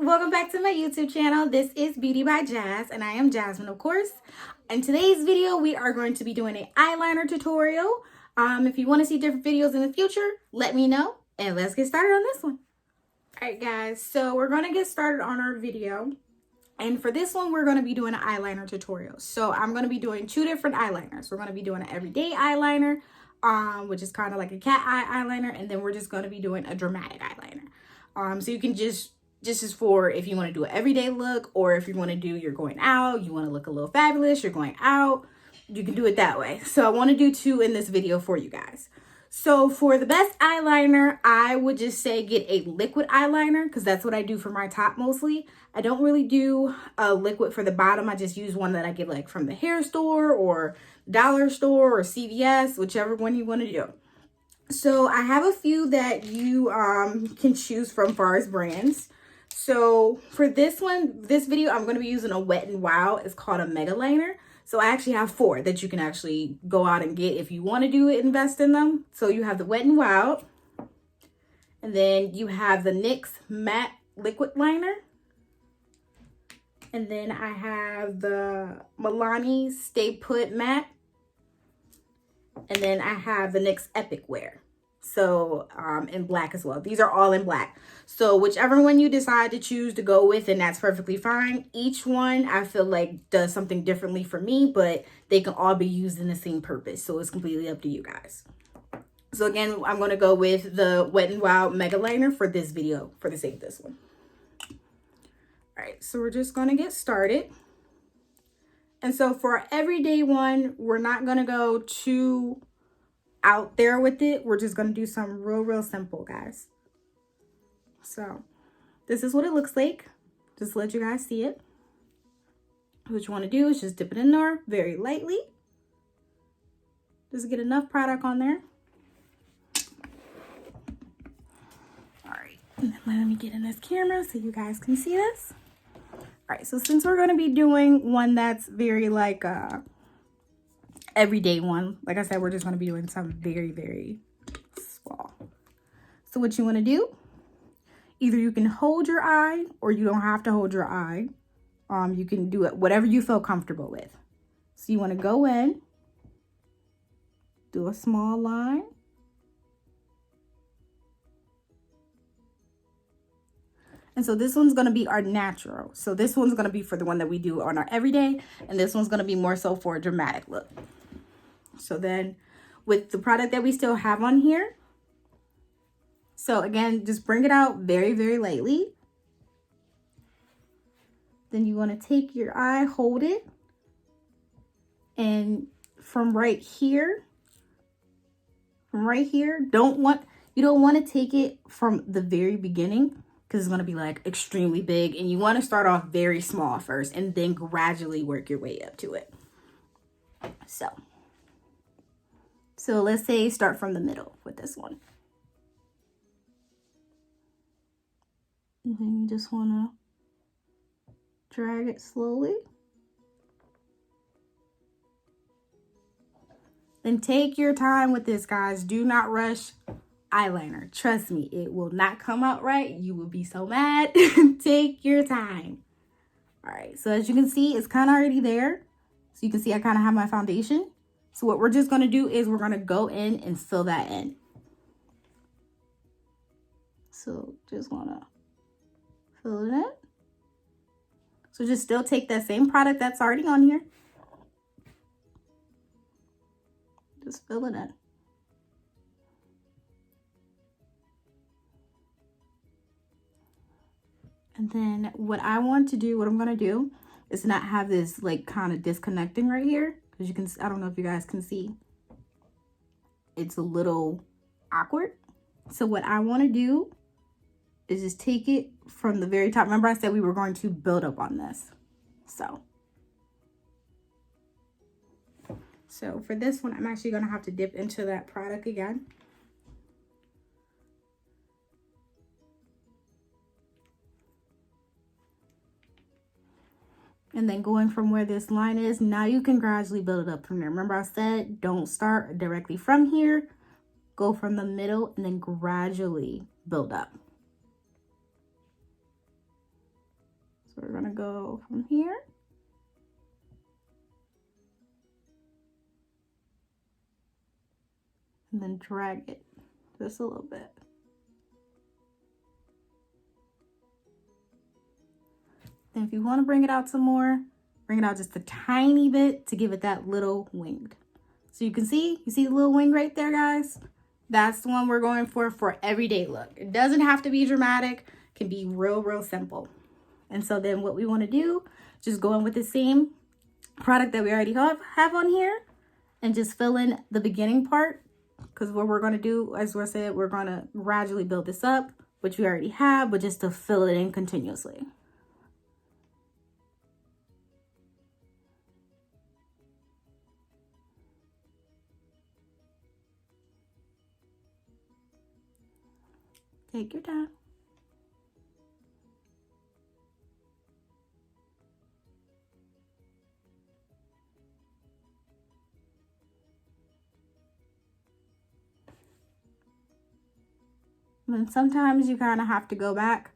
welcome back to my YouTube channel. This is Beauty by Jazz and I am Jasmine, of course. In today's video, we are going to be doing an eyeliner tutorial. If you want to see different videos in the future, let me know and let's get started on this one. Alright guys, so we're going to get started on our video. And for this one, we're going to be doing an eyeliner tutorial. So I'm going to be doing two different eyeliners. We're going to be doing an everyday eyeliner, which is kind of like a cat eye eyeliner. And then we're just going to be doing a dramatic eyeliner. So you can just is for if you want to do an everyday look, or if you want to do, you're going out, you want to look a little fabulous, you're going out, you can do it that way. So I want to do two in this video for you guys. So for the best eyeliner, I would just say get a liquid eyeliner because that's what I do for my top mostly. I don't really do a liquid for the bottom. I just use one that I get like from the hair store or dollar store or CVS, whichever one you want to do. So I have a few that you can choose from far as brands. So for this video, I'm going to be using a Wet n Wild. It's called a Megaliner. So I actually have four that you can actually go out and get if you want to do it, invest in them. So you have the Wet n Wild. And then you have the NYX Matte Liquid Liner. And then I have the Milani Stay Put Matte. And then I have the NYX Epic Wear. So in black as well. These are all in black. So whichever one you decide to choose to go with, and that's perfectly fine. Each one I feel like does something differently for me, but they can all be used in the same purpose. So it's completely up to you guys. So again, I'm going to go with the Wet n Wild Mega Liner for this video, for the sake of this one. All right, so we're just going to get started. And so for our everyday one, we're not going to go too out there with it. We're just going to do some real simple, guys. So this is what it looks like. Just to let you guys see it. What you want to do is just dip it in there very lightly. Just get enough product on there. All right, and then let me get in this camera so you guys can see this. All right, so since we're going to be doing one that's very like everyday one, like I said, we're just going to be doing something very small. So what you want to do, either you can hold your eye or you don't have to hold your eye. You can do it whatever you feel comfortable with. So you want to go in, do a small line. And so this one's going to be our natural. So this one's going to be for the one that we do on our everyday. And this one's going to be more so for a dramatic look. So then with the product that we still have on here. So again, just bring it out very lightly. Then you want to take your eye, hold it. And from right here, you don't want to take it from the very beginning, because it's going to be like extremely big, and you want to start off very small first and then gradually work your way up to it. So let's say start from the middle with this one. And then you just want to drag it slowly. Then take your time with this, guys. Do not rush eyeliner. Trust me, it will not come out right. You will be so mad. Take your time. All right, so as you can see, it's kind of already there. So you can see I kind of have my foundation. So what we're just going to do is we're going to go in and fill that in. So just want to fill it in. So just still take that same product that's already on here. Just fill it in. And then what I'm going to do is not have this like kind of disconnecting right here. Because you can, I don't know if you guys can see. It's a little awkward. So what I want to do is just take it from the very top. Remember I said we were going to build up on this. So for this one, I'm actually going to have to dip into that product again. And then going from where this line is, now you can gradually build it up from there. Remember I said, don't start directly from here. Go from the middle and then gradually build up. we're gonna go from here. And then drag it just a little bit. Then if you want to bring it out some more, bring it out just a tiny bit to give it that little winged. So you see the little wing right there, guys? That's the one we're going for everyday look. It doesn't have to be dramatic. It can be real simple. And so then what we want to do, just go in with the same product that we already have on here and just fill in the beginning part. Because what we're going to do, as I said, we're going to gradually build this up, which we already have, but just to fill it in continuously. Take your time. And sometimes you kind of have to go back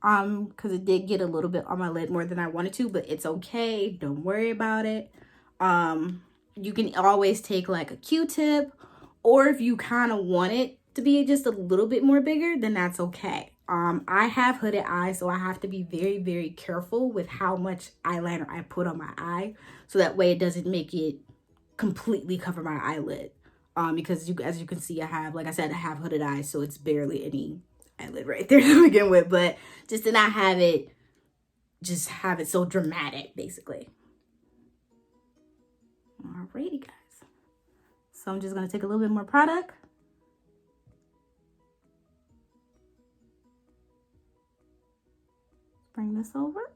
because it did get a little bit on my lid more than I wanted to, but it's okay. Don't worry about it. You can always take like a Q-tip, or if you kind of want it to be just a little bit more bigger, then that's okay. I have hooded eyes, so I have to be very careful with how much eyeliner I put on my eye, so that way it doesn't make it completely cover my eyelid. Because as you can see, I have, like I said, I have hooded eyes, so it's barely any eyelid right there to begin with, but just to not have it, just have it so dramatic, basically. Alrighty, guys. So I'm just gonna take a little bit more product. Bring this over.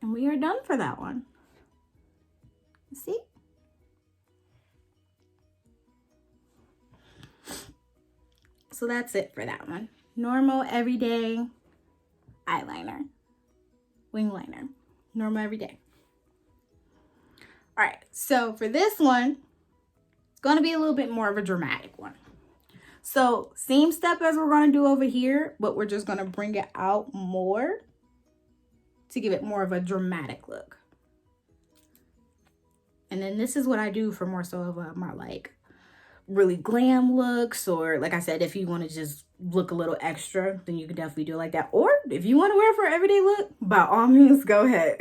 And we are done for that one. See? So that's it for that one. Normal, everyday eyeliner. Wing liner. Normal, everyday. All right, so for this one, it's going to be a little bit more of a dramatic one. So same step as we're going to do over here, but we're just going to bring it out more to give it more of a dramatic look. And then this is what I do for more so of my like really glam looks, or like I said, if you want to just look a little extra, then you can definitely do it like that. Or if you want to wear it for everyday look, by all means, go ahead.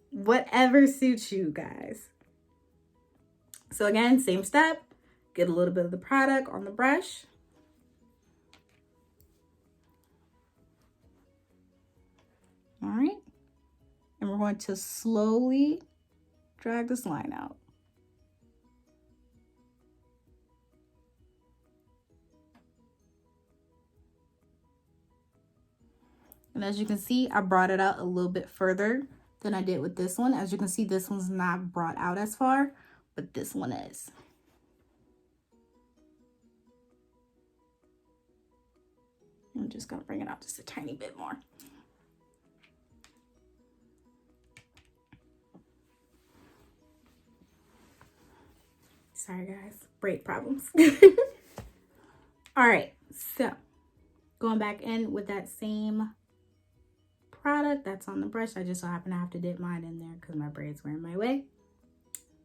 Whatever suits you guys. So again, same step. Get a little bit of the product on the brush. All right. And we're going to slowly drag this line out. And as you can see, I brought it out a little bit further than I did with this one. As you can see, this one's not brought out as far, but this one is. I'm just gonna bring it out just a tiny bit more. Sorry guys, braid problems. All right, so going back in with that same product that's on the brush. I just so happen to have to dip mine in there because my braids were in my way.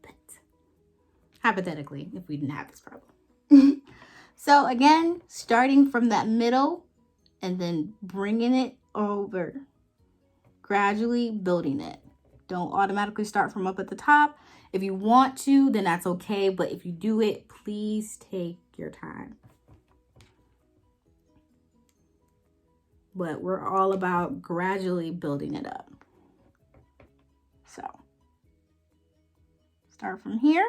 But hypothetically, if we didn't have this problem. So again, starting from that middle and then bringing it over, gradually building it. Don't automatically start from up at the top. If you want to, then that's okay. But if you do it, please take your time. But we're all about gradually building it up. So start from here.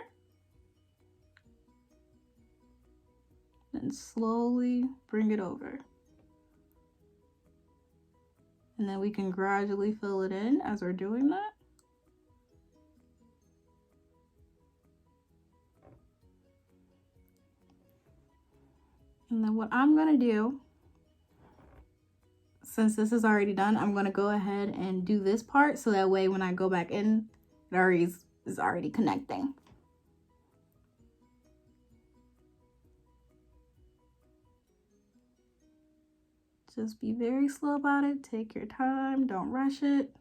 And slowly bring it over. And then we can gradually fill it in as we're doing that. And then what I'm gonna do, since this is already done, I'm gonna go ahead and do this part so that way when I go back in, it already is already connecting. Just be very slow about it. Take your time. Don't rush it.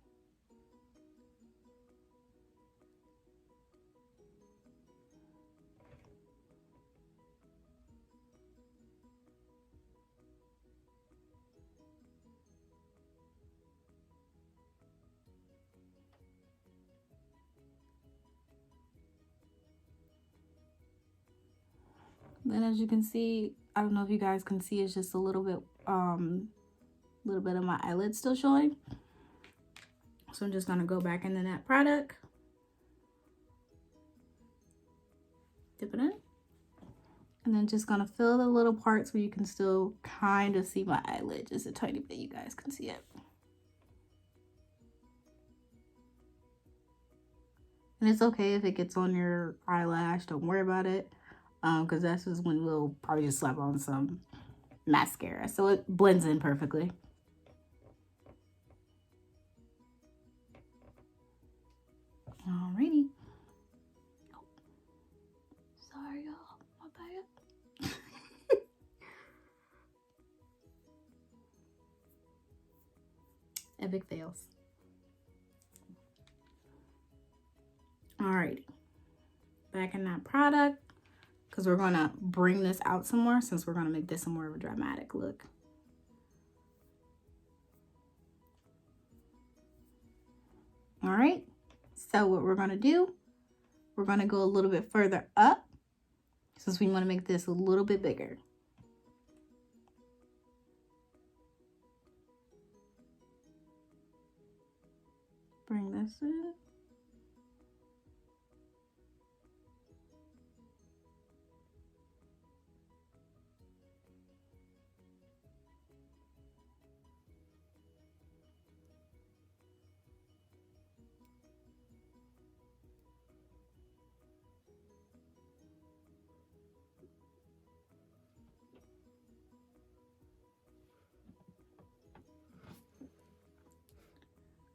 Then as you can see, I don't know if you guys can see, it's just a little bit of my eyelid still showing. So I'm just gonna go back into that product, dip it in, and then just gonna fill the little parts where you can still kind of see my eyelid, just a tiny bit. You guys can see it. And it's okay if it gets on your eyelash, don't worry about it, because that's just when we'll probably just slap on some mascara so it blends in perfectly. Alrighty. Oh, sorry y'all, my bad. Epic fails. Alrighty, back in that product, because we're gonna bring this out some more since we're gonna make this a more of a dramatic look. All right, so what we're gonna do, we're gonna go a little bit further up since we want to make this a little bit bigger. Bring this in.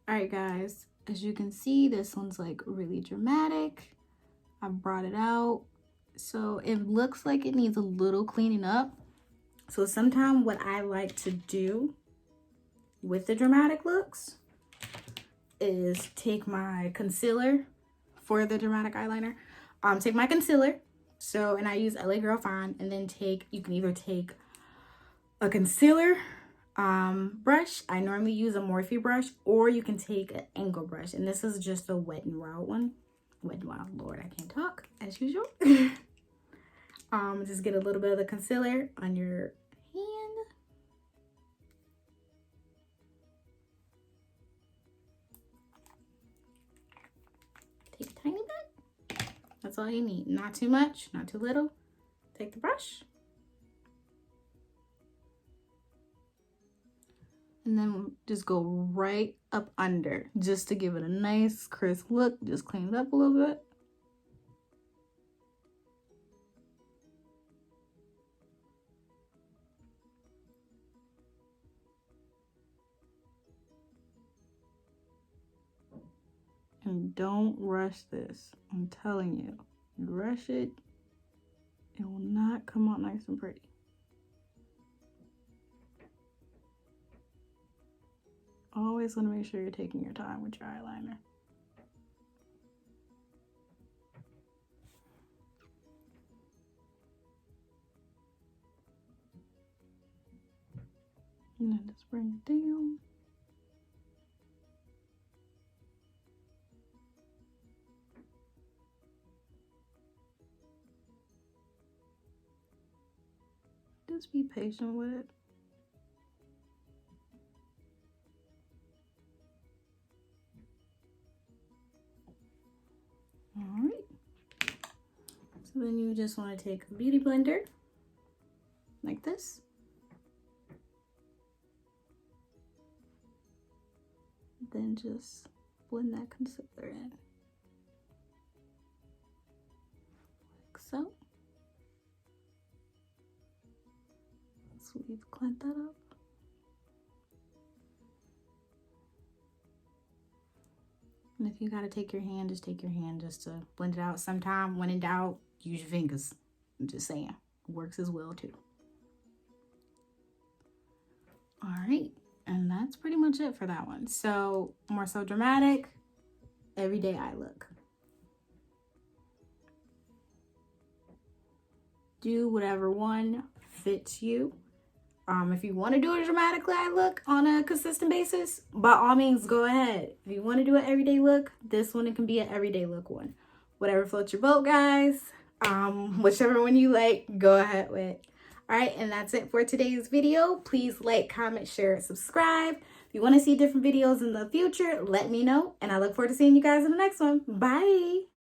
All right, guys, as you can see, this one's like really dramatic. I brought it out. So it looks like it needs a little cleaning up. So sometimes what I like to do with the dramatic looks is take my concealer for the dramatic eyeliner. Take my concealer. So, and I use LA Girl Fawn, and then you can either take a concealer brush. I normally use a Morphe brush, or you can take an angle brush, and this is just a Wet n Wild one. Wet n Wild, Lord, I can't talk as usual. Just get a little bit of the concealer on your hand. Take a tiny bit. That's all you need. Not too much, not too little. Take the brush. And then just go right up under, just to give it a nice crisp look. Just clean it up a little bit. And don't rush this. I'm telling you, you rush it, it will not come out nice and pretty. Always want to make sure you're taking your time with your eyeliner. And then just bring it down. Just be patient with it. All right. So then you just want to take a beauty blender like this. Then just blend that concealer in. Like so. So we've cleaned that up. And if you gotta take your hand, just take your hand just to blend it out. Sometime when in doubt, use your fingers. I'm just saying, it works as well too. All right, and that's pretty much it for that one. So more so dramatic, everyday eye look. Do whatever one fits you. If you want to do a dramatic eye look on a consistent basis, by all means, go ahead. If you want to do an everyday look, this one, it can be an everyday look one. Whatever floats your boat, guys. Whichever one you like, go ahead with. All right, and that's it for today's video. Please like, comment, share, and subscribe. If you want to see different videos in the future, let me know. And I look forward to seeing you guys in the next one. Bye.